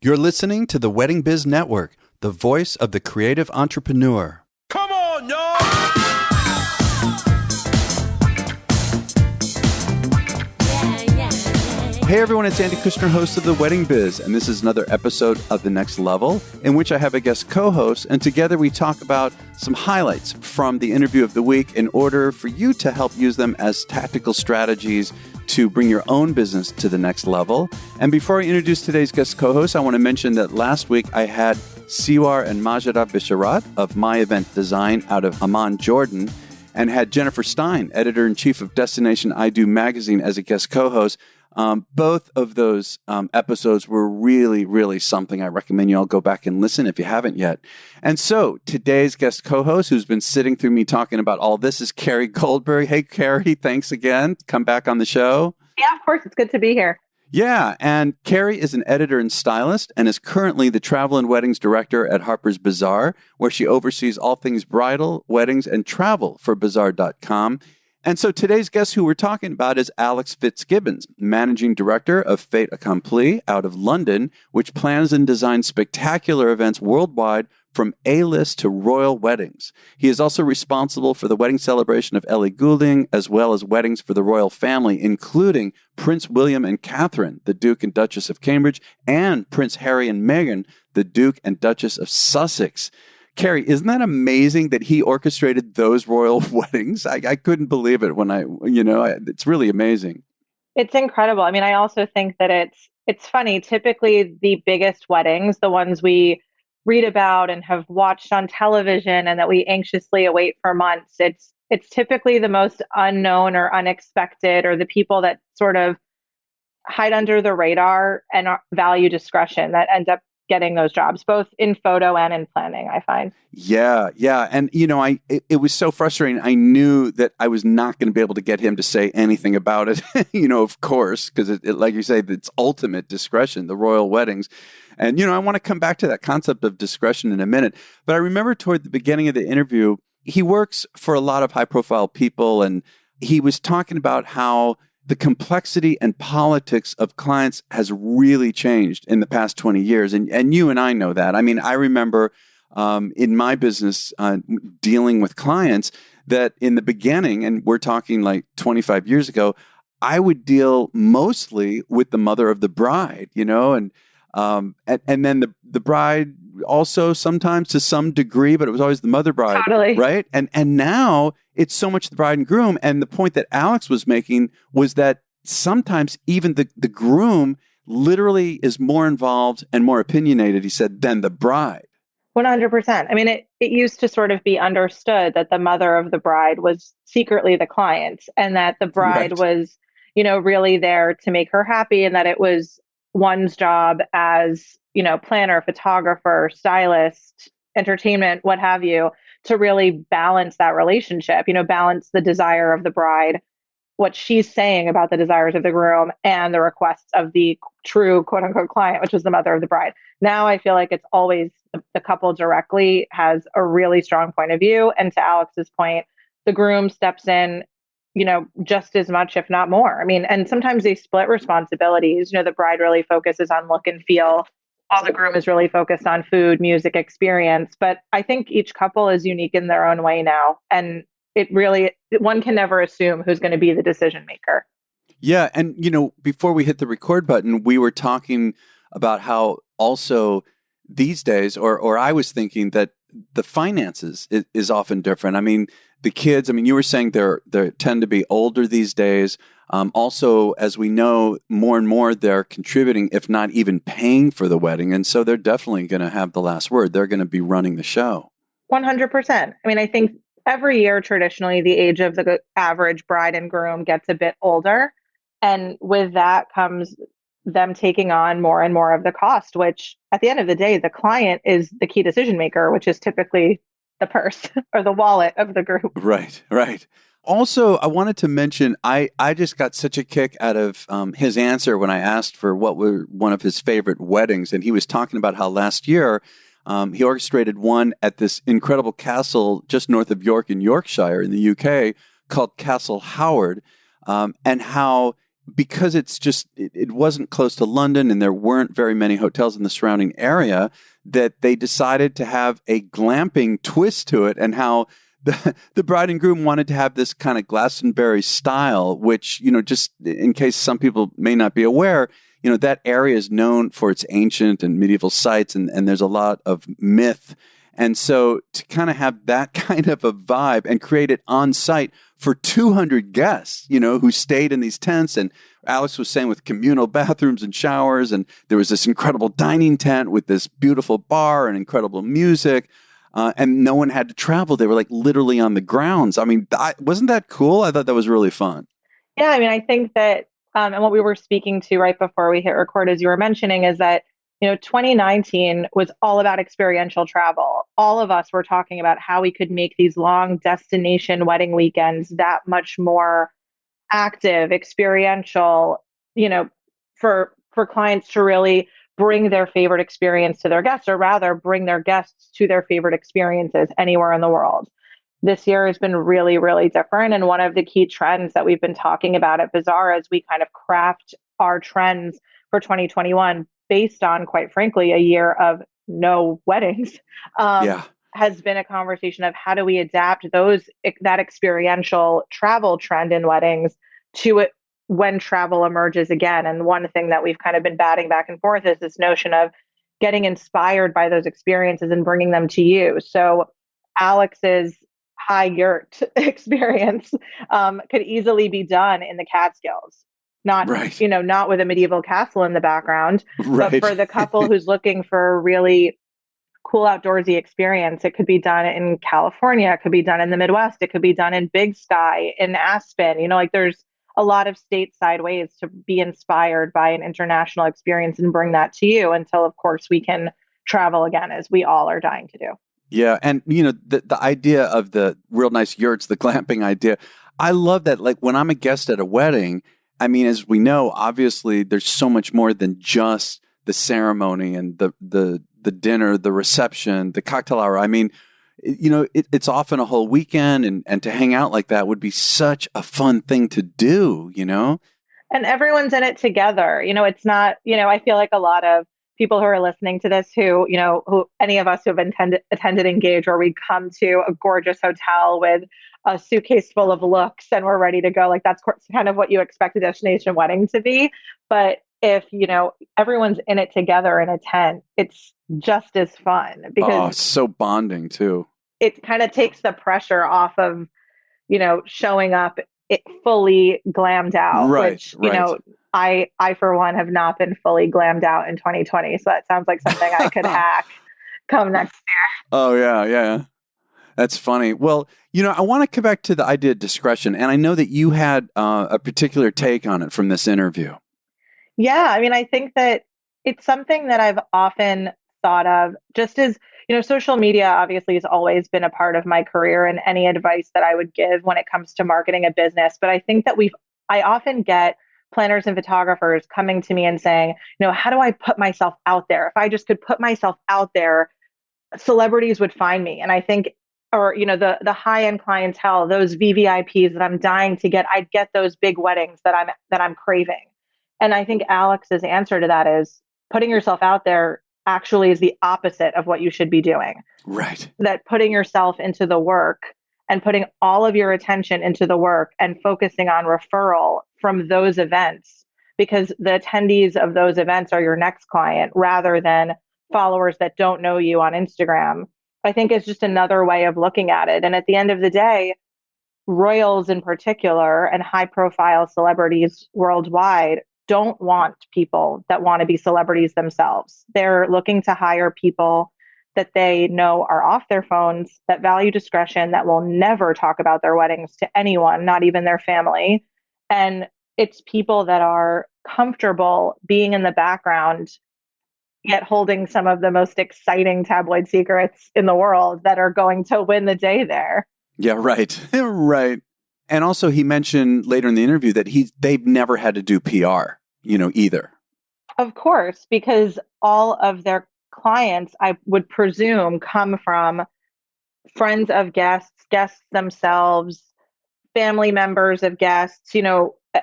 You're listening to the Wedding Biz Network, the voice of the creative entrepreneur. Come on, y'all! Hey everyone, it's Andy Kushner, host of The Wedding Biz, and this is another episode of The Next Level, in which I have a guest co-host, and together we talk about some highlights from the interview of the week in order for you to help use them as tactical strategies to bring your own business to the next level. And before I introduce today's guest co-host, I want to mention that last week I had Siwar and Majida Bisharat of My Event Design out of Amman, Jordan, and had Jennifer Stein, editor-in-chief of Destination I Do magazine, as a guest co-host. Both of those episodes were really, really something. I recommend you all go back and listen if you haven't yet. And so today's guest co-host, who's been sitting through me talking about all this, is Carrie Goldberg. Hey, Carrie, thanks again. Come back on the show. Yeah, of course. It's good to be here. Yeah, and Carrie is an editor and stylist and is currently the travel and weddings director at Harpers Bazaar, where she oversees all things bridal, weddings, and travel for Bazaar.com. And so today's guest who we're talking about is Alex FITZGIBBONS, managing director of Fait, Accompli out of London, which plans and designs spectacular events worldwide from A-list to royal weddings. He is also responsible for the wedding celebration of Ellie Goulding, as well as weddings for the royal family, including Prince William and Katherine, the Duke and Duchess of Cambridge, and Prince Harry and Meghan, the Duke and Duchess of Sussex. Carrie, isn't that amazing that he orchestrated those royal weddings? I couldn't believe it when it's really amazing. It's incredible. I mean, I also think that it's funny. Typically, the biggest weddings, the ones we read about and have watched on television and that we anxiously await for months, it's typically the most unknown or unexpected, or the people that sort of hide under the radar and value discretion that end up getting those jobs, both in photo and in planning, I find. Yeah. And, it was so frustrating. I knew that I was not going to be able to get him to say anything about it, of course, because it, like you say, it's ultimate discretion, the royal weddings. And, I want to come back to that concept of discretion in a minute. But I remember toward the beginning of the interview, he works for a lot of high profile people, and he was talking about how the complexity and politics of clients has really changed in the past 20 years. And you and I know that. I mean, I remember in my business dealing with clients that in the beginning, and we're talking like 25 years ago, I would deal mostly with the mother of the bride, and then the bride also sometimes to some degree, but it was always the mother bride, totally. Right? And now it's so much the bride and groom. And the point that Alex was making was that sometimes even the groom literally is more involved and more opinionated, he said, than the bride. 100%. I mean, it used to sort of be understood that the mother of the bride was secretly the client, and that the bride was, really there to make her happy, and that it was one's job as, planner, photographer, stylist, entertainment, what have you, to really balance that relationship, balance the desire of the bride, what she's saying about the desires of the groom, and the requests of the true quote unquote client, which was the mother of the bride. Now I feel like it's always the couple directly has a really strong point of view. And to Alex's point, the groom steps in, just as much, if not more. I mean, and sometimes they split responsibilities. The bride really focuses on look and feel, while the groom is really focused on food, music, experience. But I think each couple is unique in their own way now. And one can never assume who's going to be the decision maker. Yeah. And, before we hit the record button, we were talking about how also these days, or I was thinking that the finances is often different. I mean, the kids, you were saying they tend to be older these days. Also, as we know, more and more they're contributing, if not even paying for the wedding. And so they're definitely going to have the last word. They're going to be running the show. 100%. I think every year, traditionally, the age of the average bride and groom gets a bit older. And with that comes them taking on more and more of the cost, which at the end of the day, the client is the key decision maker, which is typically the purse or the wallet of the group. Right. Also, I wanted to mention, I just got such a kick out of his answer when I asked for what were one of his favorite weddings. And he was talking about how last year he orchestrated one at this incredible castle just north of York in Yorkshire in the UK called Castle Howard, and how because it wasn't close to London and there weren't very many hotels in the surrounding area, that they decided to have a glamping twist to it, and how the bride and groom wanted to have this kind of Glastonbury style, which, just in case some people may not be aware, that area is known for its ancient and medieval sites, and there's a lot of myth. And so to kind of have that kind of a vibe and create it on site for 200 guests, who stayed in these tents, and Alex was saying with communal bathrooms and showers, and there was this incredible dining tent with this beautiful bar and incredible music, and no one had to travel. They were like literally on the grounds. I mean, wasn't that cool? I thought that was really fun. Yeah, I mean, I think that, and what we were speaking to right before we hit record, as you were mentioning, is that 2019 was all about experiential travel. All of us were talking about how we could make these long destination wedding weekends that much more active, experiential, for clients to really bring their favorite experience to their guests, or rather bring their guests to their favorite experiences anywhere in the world. This year has been really, really different. And one of the key trends that we've been talking about at Bazaar as we kind of craft our trends for 2021, based on, quite frankly, a year of no weddings, has been a conversation of how do we adapt that experiential travel trend in weddings to it when travel emerges again. And one thing that we've kind of been batting back and forth is this notion of getting inspired by those experiences and bringing them to you. So Alex's high yurt experience could easily be done in the Catskills. Not, right. Not with a medieval castle in the background, right. But for the couple who's looking for a really cool outdoorsy experience, it could be done in California, it could be done in the Midwest, it could be done in Big Sky, in Aspen. There's a lot of stateside ways to be inspired by an international experience and bring that to you until, of course, we can travel again, as we all are dying to do. Yeah. And, the idea of the real nice yurts, the glamping idea, I love that. Like when I'm a guest at a wedding, I mean, as we know, obviously there's so much more than just the ceremony and the dinner, the reception, the cocktail hour. I mean, it's often a whole weekend, and to hang out like that would be such a fun thing to do, And everyone's in it together. It's not, I feel like a lot of people who are listening to this who any of us who have attended Engage, where we come to a gorgeous hotel with a suitcase full of looks and we're ready to go. Like that's kind of what you expect a destination wedding to be. But if, everyone's in it together in a tent, it's just as fun, because so bonding too. It kind of takes the pressure off of, showing up fully glammed out, which, I for one have not been fully glammed out in 2020. So that sounds like something I could hack come next year. Oh yeah. That's funny. Well, I want to come back to the idea of discretion. And I know that you had a particular take on it from this interview. Yeah. I mean, I think that it's something that I've often thought of, just as, social media obviously has always been a part of my career and any advice that I would give when it comes to marketing a business. But I think that I often get planners and photographers coming to me and saying, how do I put myself out there? If I just could put myself out there, celebrities would find me. And I think, or, the high-end clientele, those VVIPs that I'm dying to get, I'd get those big weddings that I'm craving. And I think Alex's answer to that is putting yourself out there actually is the opposite of what you should be doing. Right. That putting yourself into the work and putting all of your attention into the work and focusing on referral from those events, because the attendees of those events are your next client rather than followers that don't know you on Instagram, I think is just another way of looking at it. And at the end of the day, royals in particular and high profile celebrities worldwide don't want people that want to be celebrities themselves. They're looking to hire people that they know are off their phones, that value discretion, that will never talk about their weddings to anyone, not even their family. And it's people that are comfortable being in the background, yet holding some of the most exciting tabloid secrets in the world, that are going to win the day there. Yeah, right. Right. And also he mentioned later in the interview that they've never had to do PR, either. Of course, because all of their clients, I would presume, come from friends of guests, guests themselves, family members of guests,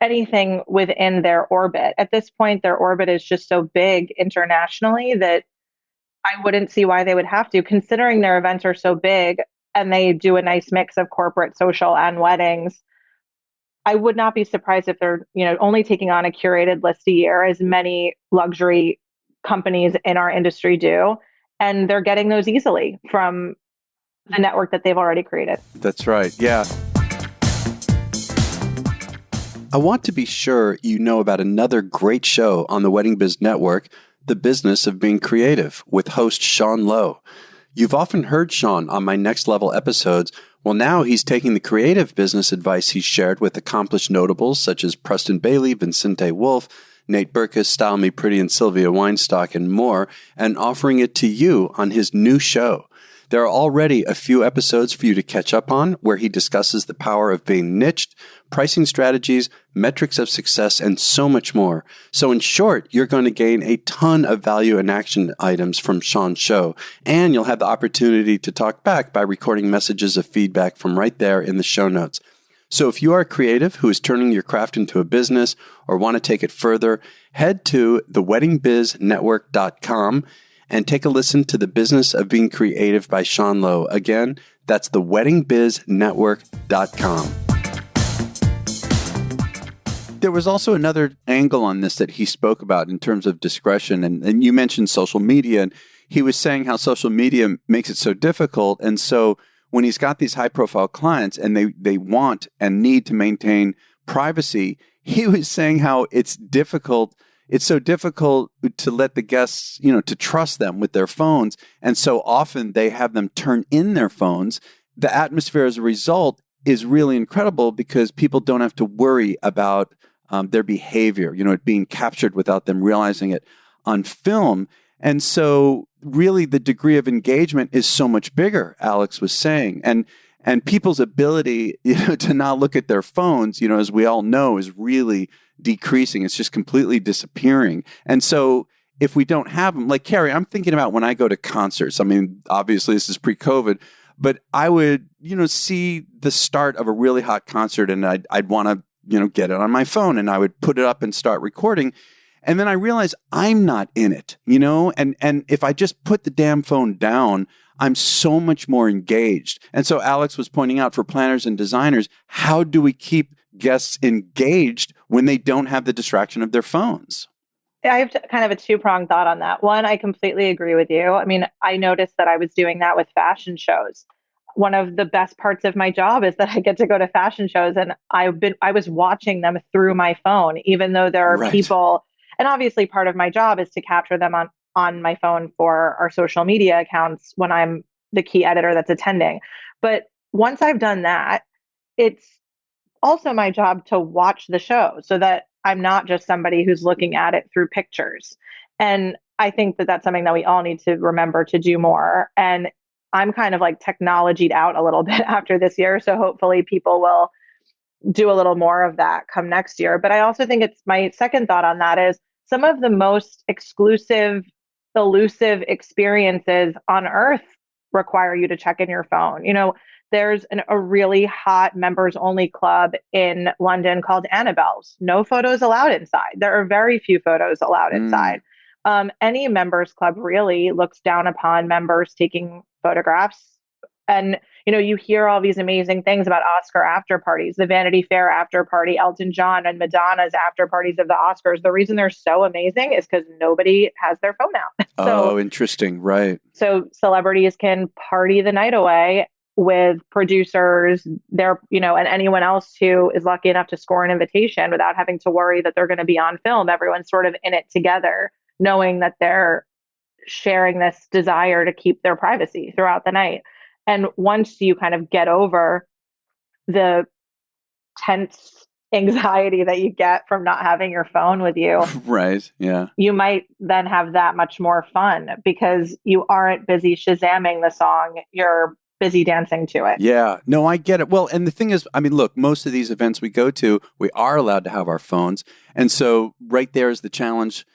anything within their orbit. At this point, their orbit is just so big internationally that I wouldn't see why they would have to, considering their events are so big and they do a nice mix of corporate, social, and weddings. I would not be surprised if they're, only taking on a curated list a year, as many luxury companies in our industry do. And they're getting those easily from the network that they've already created. That's right. Yeah. I want to be sure you know about another great show on the Wedding Biz Network, The Business of Being Creative, with host Sean Lowe. You've often heard Sean on my Next Level episodes. Well, now he's taking the creative business advice he's shared with accomplished notables such as Preston Bailey, Vincente Wolf, Nate Berkus, Style Me Pretty, and Sylvia Weinstock, and more, and offering it to you on his new show. There are already a few episodes for you to catch up on where he discusses the power of being niched, pricing strategies, metrics of success, and so much more. So in short, you're going to gain a ton of value and action items from Sean's show, and you'll have the opportunity to talk back by recording messages of feedback from right there in the show notes. So if you are a creative who is turning your craft into a business or want to take it further, head to theweddingbiznetwork.com and take a listen to The Business of Being Creative by Sean Lowe. Again, that's theweddingbiznetwork.com. There was also another angle on this that he spoke about in terms of discretion, and you mentioned social media, and he was saying how social media makes it so difficult, and so when he's got these high-profile clients and they want and need to maintain privacy, he was saying how it's difficult. It's so difficult to let the guests, to trust them with their phones. And so often they have them turn in their phones. The atmosphere as a result is really incredible because people don't have to worry about their behavior, it being captured without them realizing it on film. And so really the degree of engagement is so much bigger, Alex was saying. And people's ability, to not look at their phones, as we all know, is really decreasing. It's just completely disappearing. And so if we don't have them, like Carrie, I'm thinking about when I go to concerts. I mean, obviously this is pre-COVID, but I would, see the start of a really hot concert and I'd want to, get it on my phone and I would put it up and start recording. And then I realized I'm not in it, and if I just put the damn phone down, I'm so much more engaged. And so Alex was pointing out for planners and designers, how do we keep guests engaged when they don't have the distraction of their phones? I have kind of a two-pronged thought on that. One, I completely agree with you. I mean, I noticed that I was doing that with fashion shows. One of the best parts of my job is that I get to go to fashion shows and I was watching them through my phone, even though there are people, and obviously part of my job is to capture them on my phone for our social media accounts when I'm the key editor that's attending. But once I've done that, it's also my job to watch the show so that I'm not just somebody who's looking at it through pictures. And I think that that's something that we all need to remember to do more. And I'm kind of like technologied out a little bit after this year. So hopefully people will do a little more of that come next year. But I also think it's my second thought on that is some of the most exclusive, elusive experiences on earth require you to check in your phone. There's a really hot members only club in London called Annabelle's. No photos allowed inside. There are very few photos allowed inside. Any members club really looks down upon members taking photographs. And, you hear all these amazing things about Oscar after parties, the Vanity Fair after party, Elton John and Madonna's after parties of the Oscars. The reason they're so amazing is because nobody has their phone out. Oh, interesting. Right. So celebrities can party the night away with producers, and anyone else who is lucky enough to score an invitation without having to worry that they're going to be on film. Everyone's sort of in it together, knowing that they're sharing this desire to keep their privacy throughout the night. And once you kind of get over the tense anxiety that you get from not having your phone with you, right? Yeah. You might then have that much more fun because you aren't busy Shazamming the song. You're busy dancing to it. Yeah. No, I get it. Well, and the thing is, I mean, look, most of these events we go to, we are allowed to have our phones. And so right there is the challenge,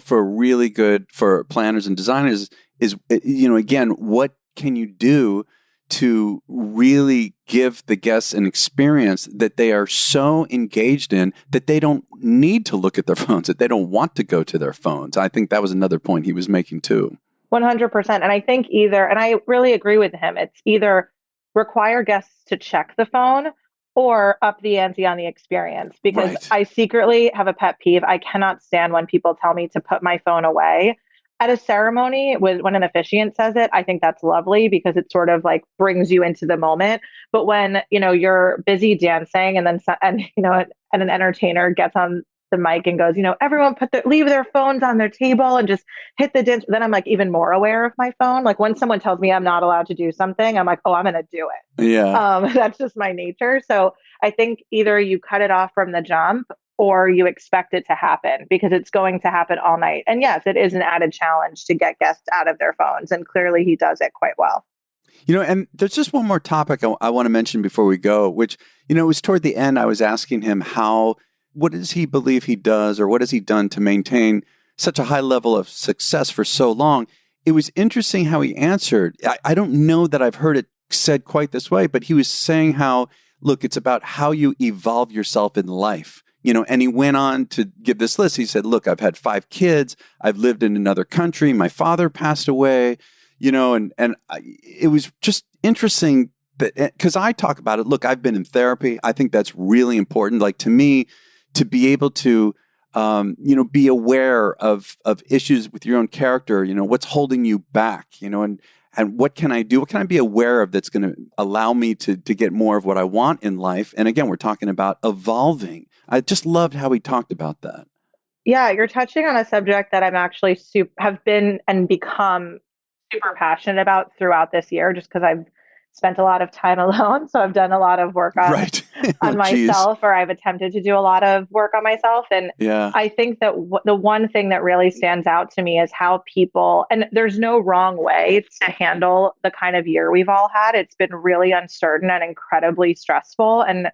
for planners and designers is, again, what can you do to really give the guests an experience that they are so engaged in that they don't need to look at their phones, that they don't want to go to their phones. I think that was another point he was making too. 100%. And I think and I really agree with him, it's either require guests to check the phone or up the ante on the experience. Because Right. I secretly have a pet peeve. I cannot stand when people tell me to put my phone away. At a ceremony, when an officiant says it, I think that's lovely because it sort of like brings you into the moment. But when, you're busy dancing and and an entertainer gets on the mic and goes, everyone leave their phones on their table and just hit the dance. Then I'm like even more aware of my phone. Like when someone tells me I'm not allowed to do something, I'm like, oh, I'm going to do it. Yeah. That's just my nature. So I think either you cut it off from the jump or you expect it to happen because it's going to happen all night. And yes, it is an added challenge to get guests out of their phones. And clearly he does it quite well. And there's just one more topic I want to mention before we go, which, it was toward the end. I was asking him what does he believe he does, or what has he done to maintain such a high level of success for so long? It was interesting how he answered. I don't know that I've heard it said quite this way, but he was saying how, look, it's about how you evolve yourself in life. And he went on to give this list. He said, look, I've had 5 kids. I've lived in another country. My father passed away, it was just interesting that, because I talk about it. Look, I've been in therapy. I think that's really important. Like to me, to be able to, be aware of issues with your own character, what's holding you back, and what can I do? What can I be aware of that's going to allow me to get more of what I want in life? And again, we're talking about evolving. I just loved how he talked about that. Yeah, you're touching on a subject that I'm actually have been and become super passionate about throughout this year, just because I've spent a lot of time alone. So I've done a lot of work on, Right. on myself, or I've attempted to do a lot of work on myself. And Yeah. I think that the one thing that really stands out to me is how people, and there's no wrong way to handle the kind of year we've all had. It's been really uncertain and incredibly stressful. And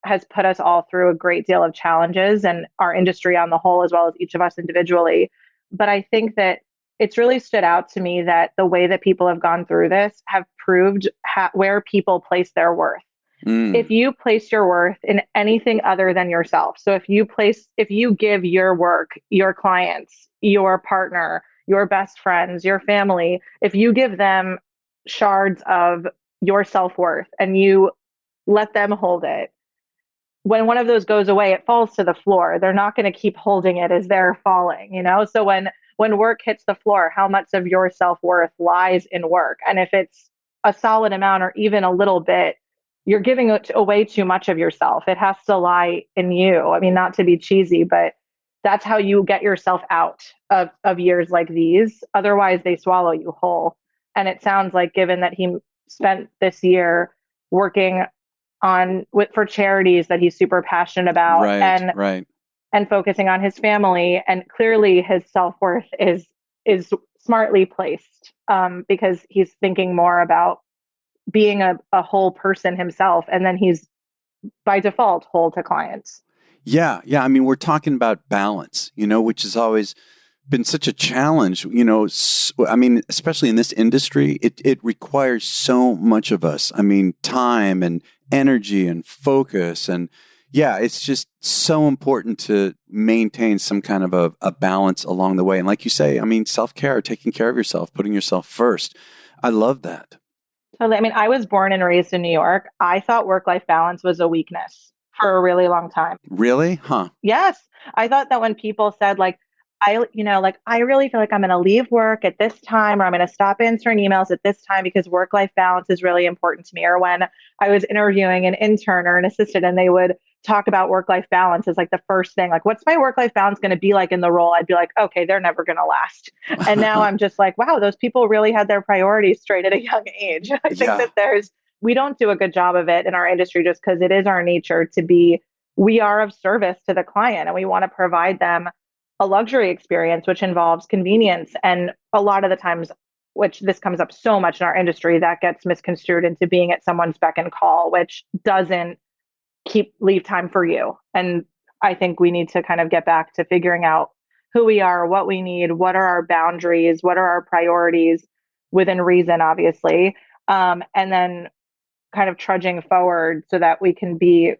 has put us all through a great deal of challenges, and our industry on the whole, as well as each of us individually. But I think that it's really stood out to me that the way that people have gone through this have proved where people place their worth. If you place your worth in anything other than yourself, so if you give your work, your clients, your partner, your best friends, your family, if you give them shards of your self-worth and you let them hold it, when one of those goes away, it falls to the floor. They're not going to keep holding it as they're falling, So when work hits the floor, how much of your self-worth lies in work? And if it's a solid amount or even a little bit, you're giving away too much of yourself. It has to lie in you. I mean, not to be cheesy, but that's how you get yourself out of years like these. Otherwise, they swallow you whole. And it sounds like, given that he spent this year working for charities that he's super passionate about, and focusing on his family, and clearly his self-worth is smartly placed, because he's thinking more about being a whole person himself, and then he's by default whole to clients. Yeah. I mean, we're talking about balance, which has always been such a challenge, I mean, especially in this industry, it requires so much of us. I mean, time and energy and focus. And yeah, it's just so important to maintain some kind of a balance along the way. And like you say, I mean, self-care, taking care of yourself, putting yourself first. I love that. Totally. I mean, I was born and raised in New York. I thought work-life balance was a weakness for a really long time. Really? Huh. Yes. I thought that when people said I really feel like I'm going to leave work at this time, or I'm going to stop answering emails at this time because work-life balance is really important to me. Or when I was interviewing an intern or an assistant and they would talk about work-life balance as like the first thing, like, what's my work-life balance going to be like in the role? I'd be like, okay, they're never going to last. And now I'm just like, wow, those people really had their priorities straight at a young age. I think that we don't do a good job of it in our industry, just because it is our nature we are of service to the client, and we want to provide them a luxury experience, which involves convenience. And a lot of the times, which this comes up so much in our industry, that gets misconstrued into being at someone's beck and call, which doesn't leave time for you. And I think we need to kind of get back to figuring out who we are, what we need, what are our boundaries, what are our priorities, within reason, obviously. and then kind of trudging forward so that we can be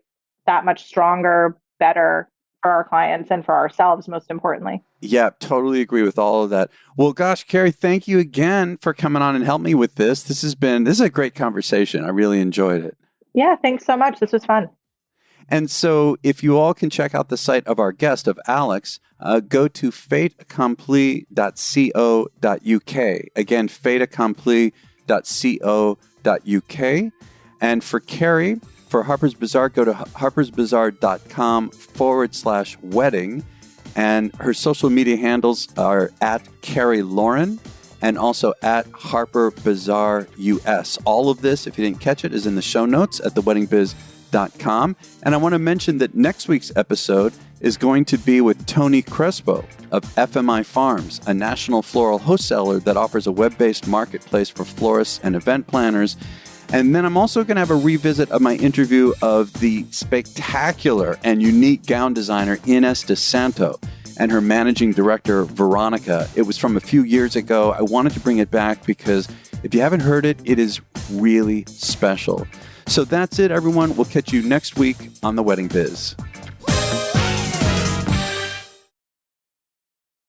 that much stronger, better for our clients and for ourselves, most importantly. Yeah, totally agree with all of that. Well, gosh, Carrie, thank you again for coming on and helping me with this. This is a great conversation. I really enjoyed it. Yeah, thanks so much. This was fun. And so if you all can check out the site of our guest, of Alex, go to faitaccompli.co.uk. Again, faitaccompli.co.uk. And for Carrie, for Harpers Bazaar, go to harpersbazaar.com/wedding. And her social media handles are at Carrie Lauren and also at Harper Bazaar US. All of this, if you didn't catch it, is in the show notes at theweddingbiz.com. And I want to mention that next week's episode is going to be with Tony Crespo of FMI Farms, a national floral wholesaler that offers a web-based marketplace for florists and event planners. And then I'm also going to have a revisit of my interview of the spectacular and unique gown designer Ines DeSanto and her managing director, Veronica. It was from a few years ago. I wanted to bring it back because if you haven't heard it, it is really special. So that's it, everyone. We'll catch you next week on The Wedding Biz.